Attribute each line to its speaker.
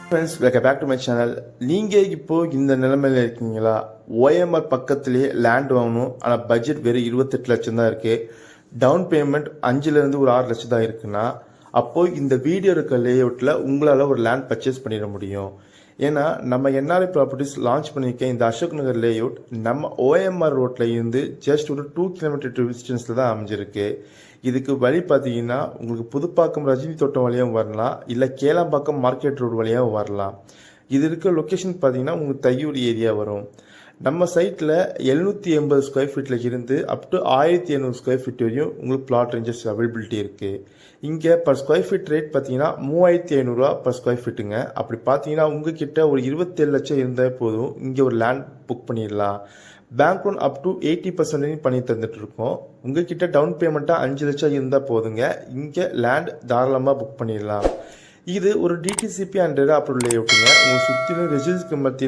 Speaker 1: Friends, welcome back to my channel. நீங்கள் இப்போது இந்த நிலைமையில் இருக்கீங்களா? ஓஎம்ஆர் பக்கத்துலேயே லேண்ட் வாங்கணும், ஆனால் பட்ஜெட் வெறும் 28 லட்சம் தான் இருக்குது. டவுன் பேமெண்ட் 5லேருந்து ஒரு 6 லட்சம் தான் இருக்குன்னா, அப்போது இந்த வீடியோ இருக்க லேஅவுட்டில் உங்களால் ஒரு லேண்ட் பர்ச்சேஸ் பண்ணிட முடியும். ஏன்னா நம்ம என்ஆர்ஐ ப்ராப்பர்ட்டிஸ் லான்ச் பண்ணியிருக்க இந்த அசோக் நகர் லேஅவுட் நம்ம ஓஎம்ஆர் ரோட்டில் இருந்து ஜஸ்ட் ஒரு 2 கிலோமீட்டர் டிஸ்டன்ஸில் தான் அமைஞ்சிருக்கு. இதுக்கு வழி பார்த்தீங்கன்னா உங்களுக்கு புதுப்பாக்கம் ரஜினி தோட்டம் வழியாகவும் வரலாம், இல்லை கேளாம்பாக்கம் மார்க்கெட் ரோடு வழியாகவும் வரலாம். இது இருக்க லொக்கேஷன் பார்த்தீங்கன்னா உங்களுக்கு தையூர் ஏரியா வரும். நம்ம சைட்டில் 780 ஸ்கொயர் ஃபீட்டில் இருந்து அப் டு 1700 ஸ்கொயர் ஃபீட் வரையும் உங்களுக்கு பிளாட் ரேஞ்சஸ் அவைலபிலிட்டி இருக்குது. இங்கே பர் ஸ்கொயர் ஃபீட் ரேட் பார்த்தீங்கன்னா 3500 பர் ஸ்கொயர் ஃபீட்டுங்க. அப்படி பார்த்தீங்கன்னா உங்ககிட்ட ஒரு 27 லட்சம் இருந்தால் போதும், இங்கே ஒரு லேண்ட் புக் பண்ணிடலாம். பேங்க் லோன் அப் டு 80% பண்ணி தந்துட்டு இருக்கோம். உங்ககிட்ட டவுன் பேமெண்ட்டாக 5 லட்சம் இருந்தால் போதுங்க, இங்கே லேண்ட் தாராளமாக புக் பண்ணிடலாம். இது ஒரு டிடிசிபி அண்ட் அப்ரூவல் லேஅவுட்டுங்க. உங்கள் சுற்றிலும் ரெசிடென்ஸ்க்கு மத்திய